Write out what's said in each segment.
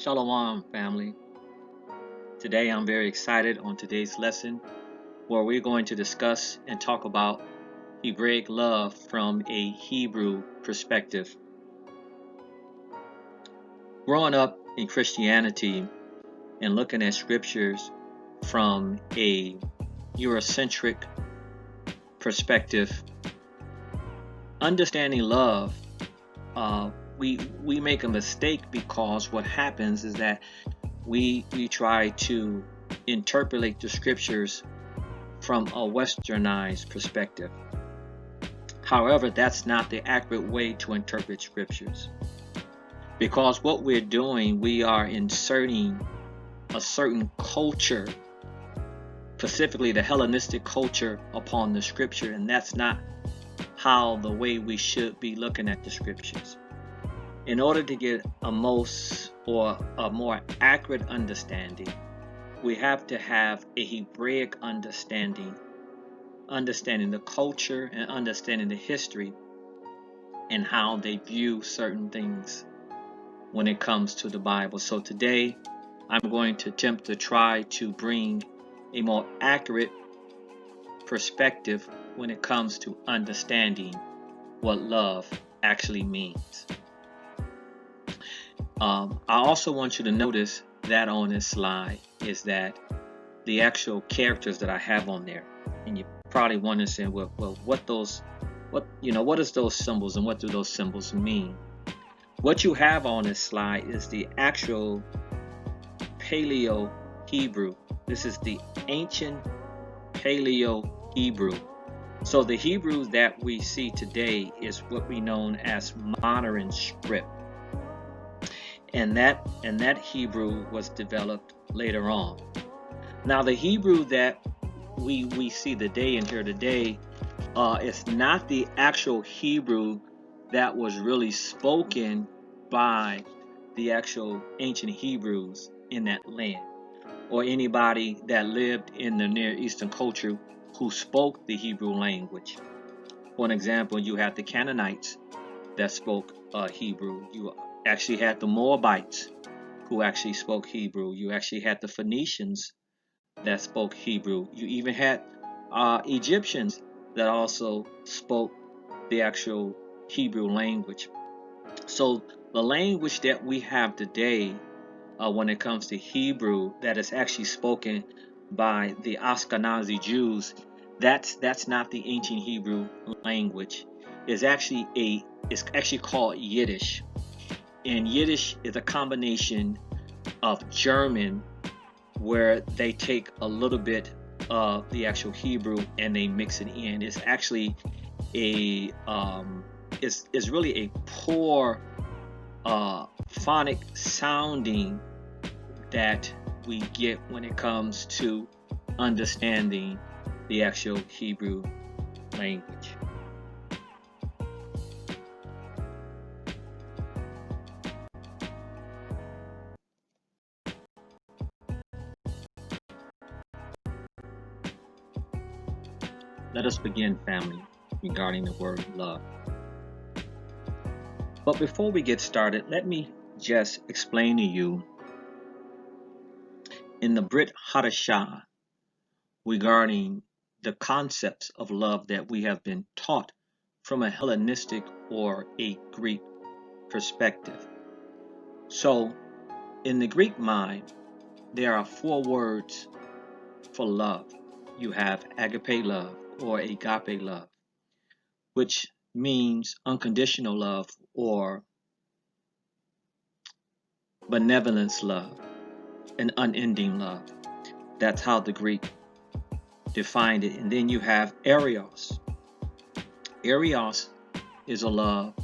Shalom, family. Today I'm very excited on today's lesson where we're going to discuss and talk about Hebraic love from a Hebrew perspective. Growing up in Christianity and looking at scriptures from a Eurocentric perspective, understanding love, we make a mistake because what happens is that we try to interpolate the scriptures from a westernized perspective. However, that's not the accurate way to interpret scriptures, because what we're doing, we are inserting a certain culture, specifically the Hellenistic culture, upon the scripture, and that's not how the way we should be looking at the scriptures. In order to get a more accurate understanding, we have to have a Hebraic understanding the culture and understanding the history and how they view certain things when it comes to the Bible. So today, I'm going to attempt to try to bring a more accurate perspective when it comes to understanding what love actually means. I also want you to notice that on this slide is that the actual characters that I have on there, and you probably wondering, saying, well, what is those symbols and what do those symbols mean? What you have on this slide is the actual Paleo Hebrew. This is the ancient Paleo Hebrew. So the Hebrew that we see today is what we know as modern script. And that Hebrew was developed later on. Now the Hebrew that we see today and hear today is not the actual Hebrew that was really spoken by the actual ancient Hebrews in that land, or anybody that lived in the Near Eastern culture who spoke the Hebrew language. For an example, you had the Canaanites that spoke Hebrew. You actually had the Moabites who actually spoke Hebrew. You actually had the Phoenicians that spoke Hebrew. You even had Egyptians that also spoke the actual Hebrew language. So the language that we have today when it comes to Hebrew that is actually spoken by the Ashkenazi Jews, that's not the ancient Hebrew language. It's actually called Yiddish. And Yiddish is a combination of German, where they take a little bit of the actual Hebrew and they mix it in. It's actually it's really a poor phonic sounding that we get when it comes to understanding the actual Hebrew language. Let us begin, family, regarding the word love. But before we get started, let me just explain to you in the Brit Hadashah regarding the concepts of love that we have been taught from a Hellenistic or a Greek perspective. So, in the Greek mind, there are 4 words for love. You have agape love or agape love, which means unconditional love or benevolence love, an unending love. That's how the Greek defined it. And then you have eros. Eros is a love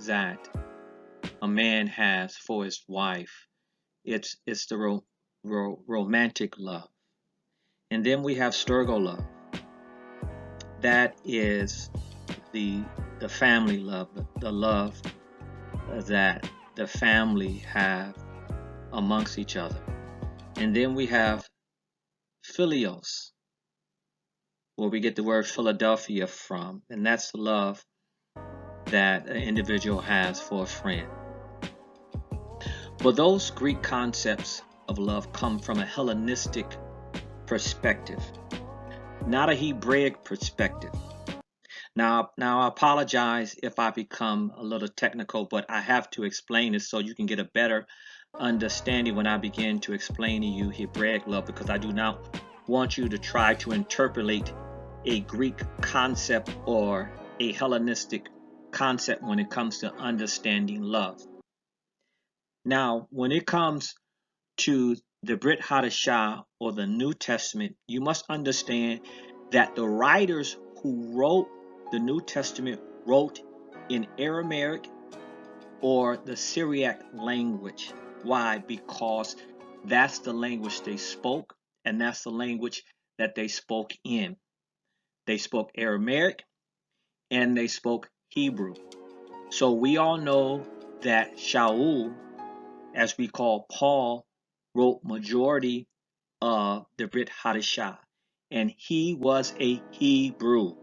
that a man has for his wife. It's the romantic love. And then we have storge love. That is the family love, the love that the family have amongst each other. And then we have philios, where we get the word Philadelphia from, and that's the love that an individual has for a friend. Well, those Greek concepts of love come from a Hellenistic perspective, not a Hebraic perspective. Now I apologize if I become a little technical, but I have to explain this so you can get a better understanding when I begin to explain to you Hebraic love, because I do not want you to try to interpolate a Greek concept or a Hellenistic concept when it comes to understanding love. Now, when it comes to the Brit Hadashah or the New Testament, you must understand that the writers who wrote the New Testament wrote in Aramaic or the Syriac language. Why? Because that's the language they spoke, and that's the language that they spoke in. They spoke Aramaic and they spoke Hebrew. So we all know that Shaul, as we call Paul, wrote majority of the Brit Hadashah, and he was a Hebrew.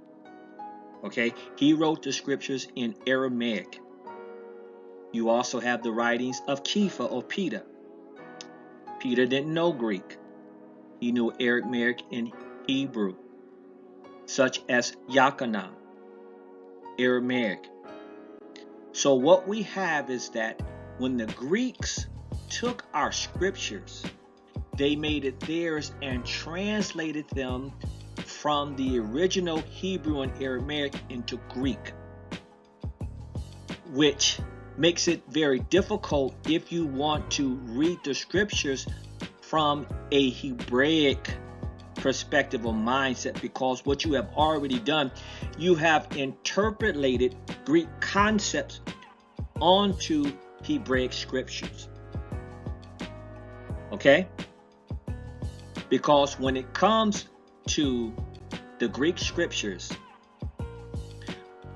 Okay, he wrote the scriptures in Aramaic. You also have the writings of Kepha or Peter. Peter didn't know Greek. He knew Aramaic and Hebrew, such as Yachanan, Aramaic. So what we have is that when the Greeks took our scriptures, they made it theirs and translated them from the original Hebrew and Aramaic into Greek, which makes it very difficult if you want to read the scriptures from a Hebraic perspective or mindset, because what you have already done, you have interpolated Greek concepts onto Hebraic scriptures. Okay? Because when it comes to the Greek scriptures,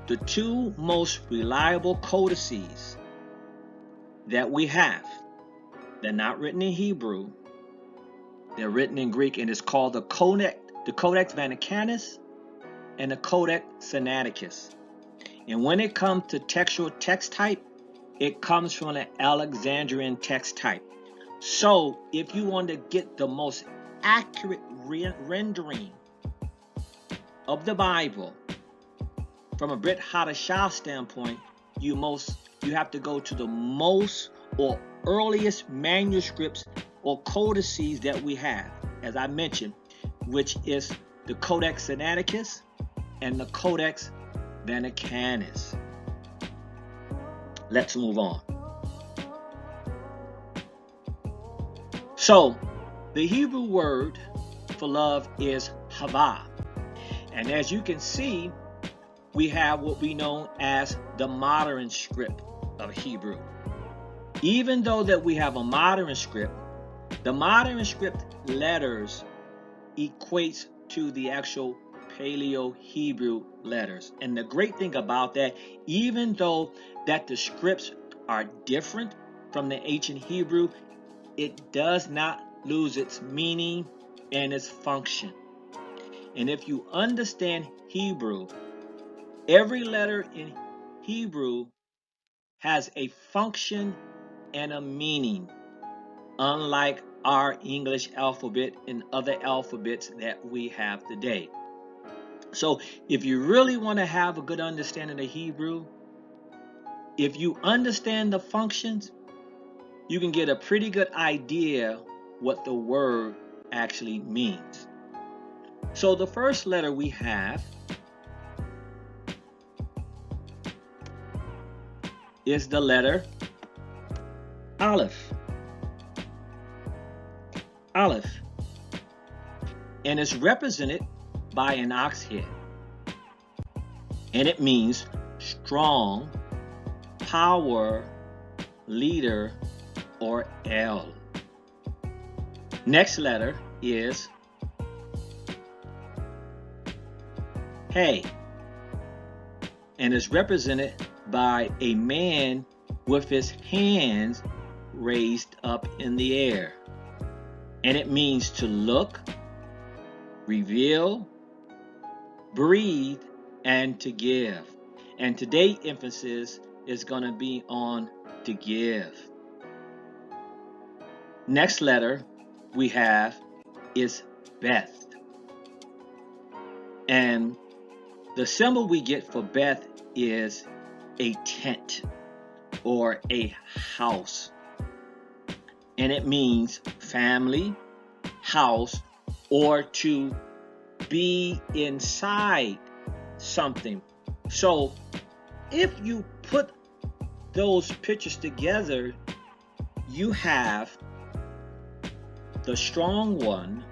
the two most reliable codices that we have, they're not written in Hebrew, they're written in Greek, and it's called the Codex Vaticanus and the Codex Sinaiticus. And when it comes to textual text type, it comes from the Alexandrian text type. So if you want to get the most accurate rendering of the Bible from a Brit Hadashah standpoint, you have to go to the most or earliest manuscripts or codices that we have, as I mentioned, which is the Codex Sinaiticus and the Codex Vaticanus. Let's move on. So, the Hebrew word for love is Ahava. And as you can see, we have what we know as the modern script of Hebrew. Even though that we have a modern script, the modern script letters equates to the actual Paleo-Hebrew letters. And the great thing about that, even though that the scripts are different from the ancient Hebrew, it does not lose its meaning and its function. And if you understand Hebrew, every letter in Hebrew has a function and a meaning, unlike our English alphabet and other alphabets that we have today. So if you really want to have a good understanding of Hebrew, if you understand the functions, you can get a pretty good idea what the word actually means. So the first letter we have is the letter Aleph. Aleph. And it's represented by an ox head. And it means strong, power, leader, or El. Next letter is Hey, and is represented by a man with his hands raised up in the air. And it means to look, reveal, breathe, and to give. And today's emphasis is going to be on to give. Next letter we have is Beth. And the symbol we get for Beth is a tent or a house. And it means family, house, or to be inside something. So if you put those pictures together, you have the strong one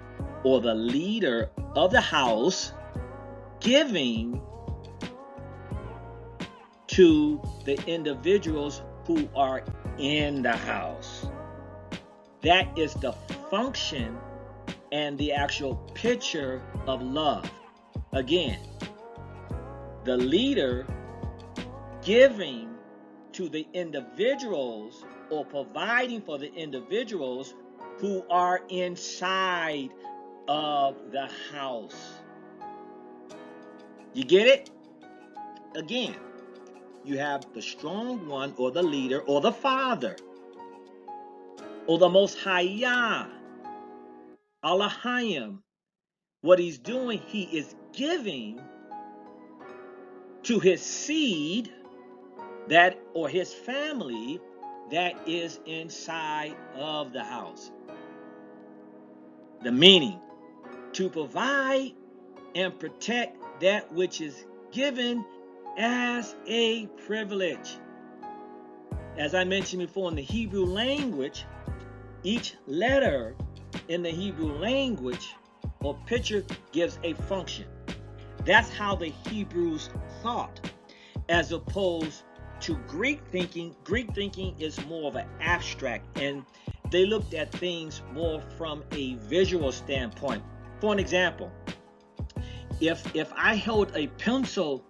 or the leader of the house giving to the individuals who are in the house. That is the function and the actual picture of love. Again, the leader giving to the individuals or providing for the individuals who are inside of the house. You get it? Again, you have the strong one or the leader or the father or the Most High, Elohim. What he's doing, he is giving to his seed that or his family that is inside of the house. The meaning, to provide and protect that which is given as a privilege. As I mentioned before, in the Hebrew language, each letter in the Hebrew language or picture gives a function. That's how the Hebrews thought, as opposed to Greek thinking. Greek thinking is more of an abstract, and they looked at things more from a visual standpoint. For an example, if I held a pencil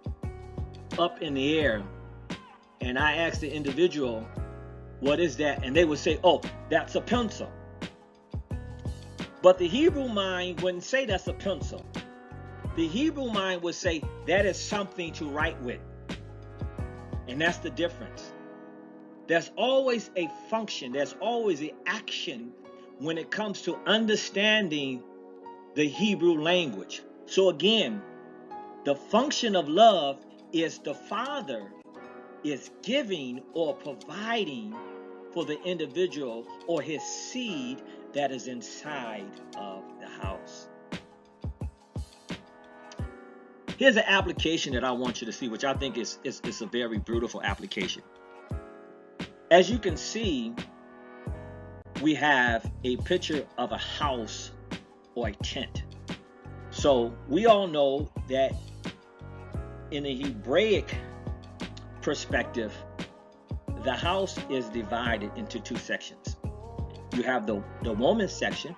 up in the air and I asked the individual, what is that? And they would say, oh, that's a pencil. But the Hebrew mind wouldn't say that's a pencil. The Hebrew mind would say that is something to write with. And that's the difference. There's always a function, there's always an action when it comes to understanding the Hebrew language. So again, the function of love is the father is giving or providing for the individual or his seed that is inside of the house. Here's an application that I want you to see, which I think is a very beautiful application. As you can see, we have a picture of a house or a tent. So we all know that in the Hebraic perspective, the house is divided into two sections. You have the woman's section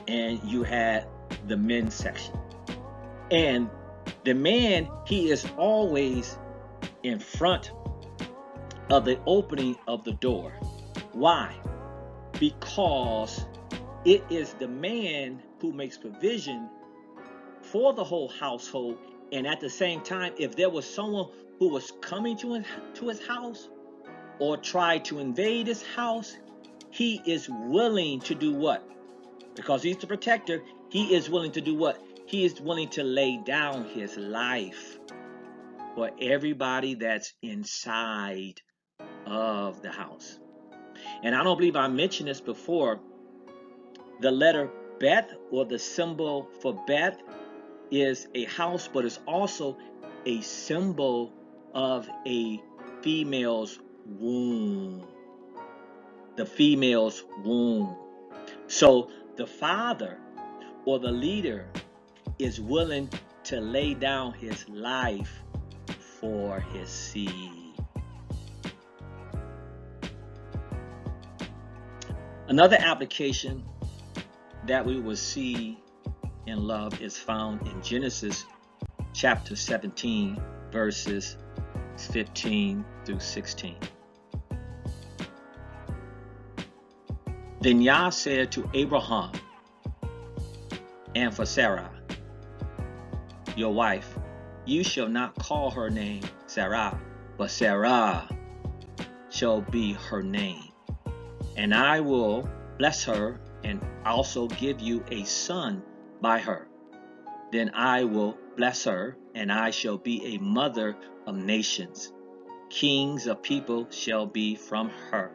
and you have the men's section. And the man, he is always in front of the opening of the door. Why? Because it is the man who makes provision for the whole household. And at the same time, if there was someone who was coming to his house or tried to invade his house, he is willing to do what? Because he's the protector, he is willing to do what? He is willing to lay down his life for everybody that's inside of the house. And I don't believe I mentioned this before. The letter Beth, or the symbol for Beth, is a house, but it's also a symbol of a female's womb. The female's womb. So the father or the leader is willing to lay down his life for his seed. Another application that we will see in love is found in Genesis chapter 17, verses 15 through 16. Then Yah said to Abraham, and for Sarah, your wife, you shall not call her name Sarah, but Sarah shall be her name. And I will bless her and also give you a son by her. Then I will bless her, and I shall be a mother of nations. Kings of people shall be from her.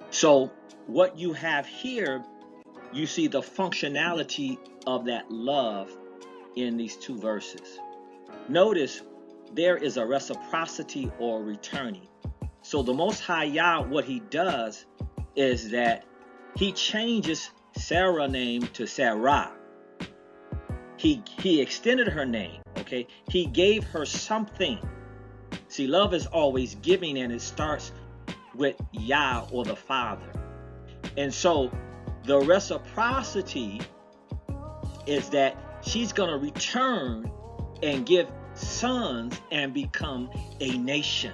So what you have here, you see the functionality of that love in these two verses. Notice there is a reciprocity or returning. So the Most High Yah, what he does is that he changes Sarah's name to Sarah. He extended her name, okay? He gave her something. See, love is always giving, and it starts with Yah or the Father. And so the reciprocity is that she's going to return and give sons and become a nation.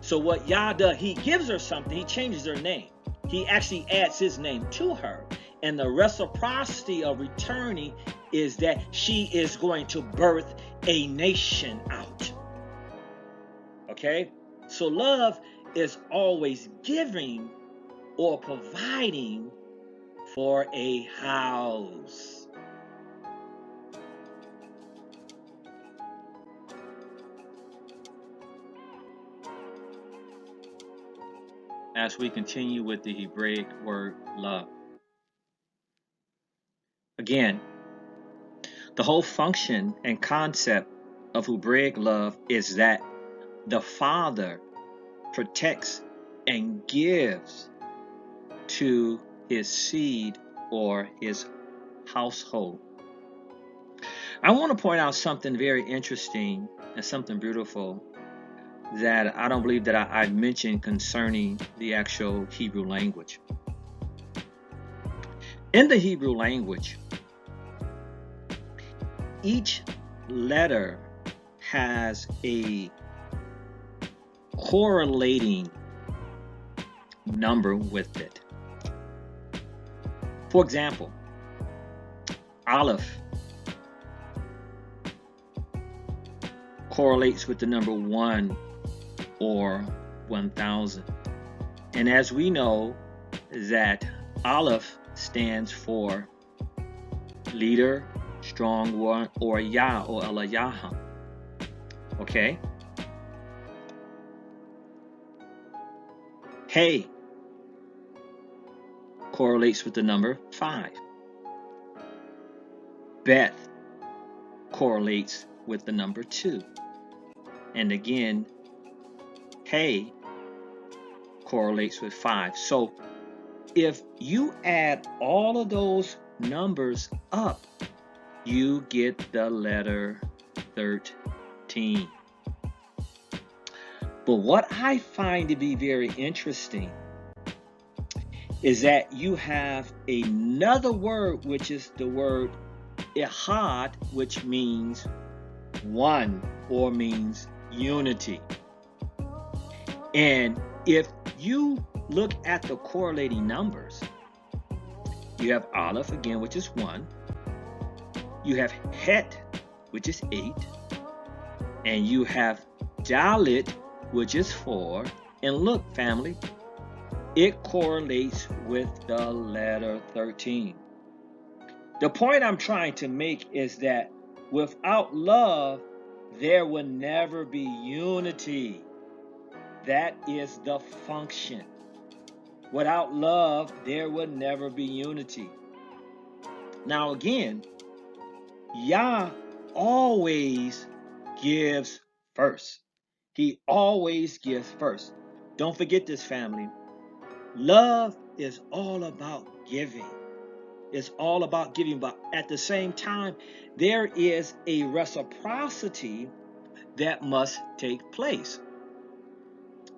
So what Yah does, he gives her something, he changes her name. He actually adds his name to her. And the reciprocity of returning is that she is going to birth a nation out. Okay? So love is always giving or providing for a house. As we continue with the Hebraic word love. Again, the whole function and concept of Hebraic love is that the Father protects and gives to his seed or his household. I want to point out something very interesting and something beautiful that I don't believe that I mentioned concerning the actual Hebrew language. In the Hebrew language, each letter has a correlating number with it. For example, Aleph correlates with the number 1 or 1,000. And as we know that Aleph stands for leader, strong one, or Yah or Elayaha. Okay? Hey correlates with the number 5. Beth correlates with the number 2. And again, Hey correlates with 5. So if you add all of those numbers up, you get the letter 13. But what I find to be very interesting is that you have another word, which is the word Ehad, which means one or means unity. And if you look at the correlating numbers, you have Aleph again, which is 1. You have Het, which is 8. And you have Dalit, which is 4. And look, family, it correlates with the letter 13. The point I'm trying to make is that without love, there will never be unity. That is the function. Without love, there will never be unity. Now again, Yah always gives first. He always gives first. Don't forget this, family. Love is all about giving. It's all about giving, but at the same time, there is a reciprocity that must take place.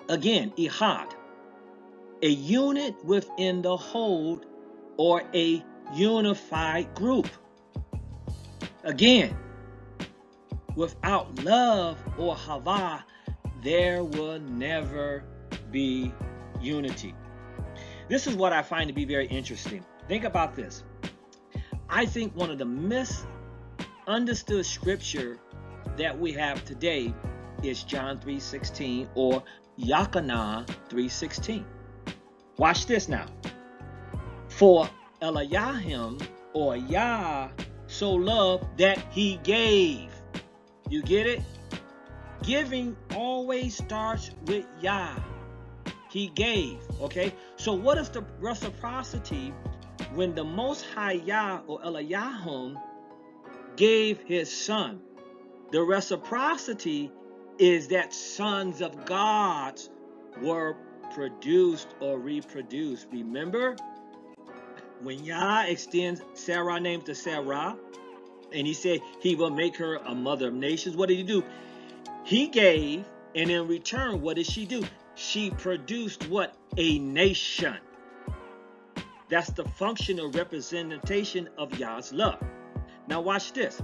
Again, Ehad, a unit within the whole or a unified group. Again, without love or Ahava, there will never be unity. This is what I find to be very interesting. Think about this. I think one of the misunderstood scripture that we have today is John 3:16 or Yakanah 3:16. Watch this now. For Elohim or Yah so loved that he gave. You get it? Giving always starts with Yah. He gave. Okay? So what is the reciprocity when the Most High Yah or Elohim gave his son? The reciprocity is that sons of God were produced or reproduced. Remember, when Yah extends Sarah's name to Sarah, and he said he will make her a mother of nations, what did he do? He gave, and in return, what did she do? She produced what? A nation. That's the functional representation of Yah's love. Now watch this.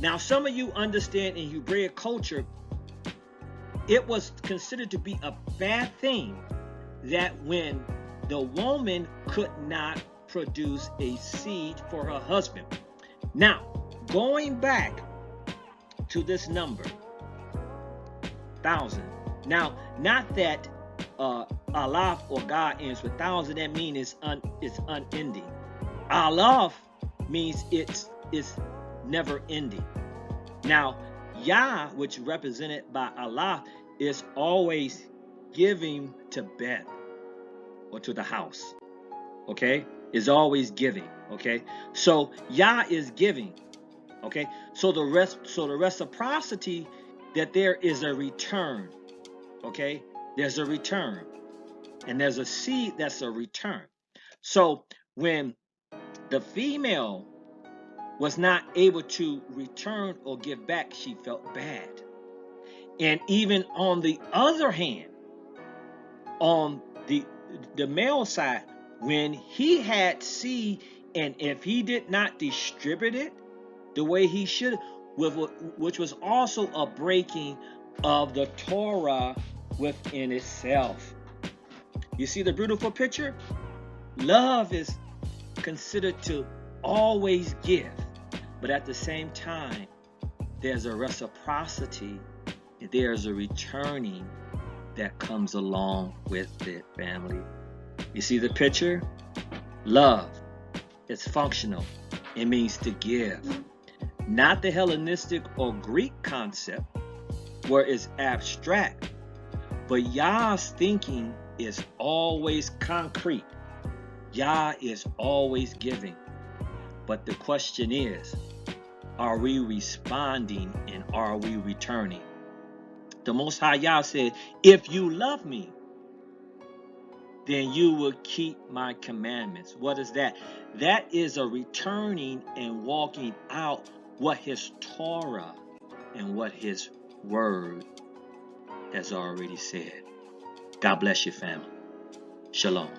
Now some of you understand in Hebraic culture, it was considered to be a bad thing that when the woman could not produce a seed for her husband. Now, going back to this number, 1,000. Now, not that Allah or God ends with 1,000. That means it's unending. Allah means it's never ending. Now, Yah, which represented by Allah, is always giving to Beth or to the house. Okay, is always giving. Okay, so Yah is giving. Okay, so the reciprocity that there is a return. Okay, there's a return, and there's a seed that's a return. So when the female was not able to return or give back, she felt bad. And even on the other hand, on the male side, when he had seed, and if he did not distribute it the way he should, which was also a breaking of the Torah within itself. You see the beautiful picture? Love is considered to always give, but at the same time, there's a reciprocity, there's a returning that comes along with it, family. You see the picture? Love, it's functional. It means to give. Not the Hellenistic or Greek concept where it's abstract, but Yah's thinking is always concrete. Yah is always giving. But the question is, are we responding and are we returning? The Most High Yah said, if you love me, then you will keep my commandments. What is that? That is a returning and walking out what his Torah and what his word has already said. God bless you, family. Shalom.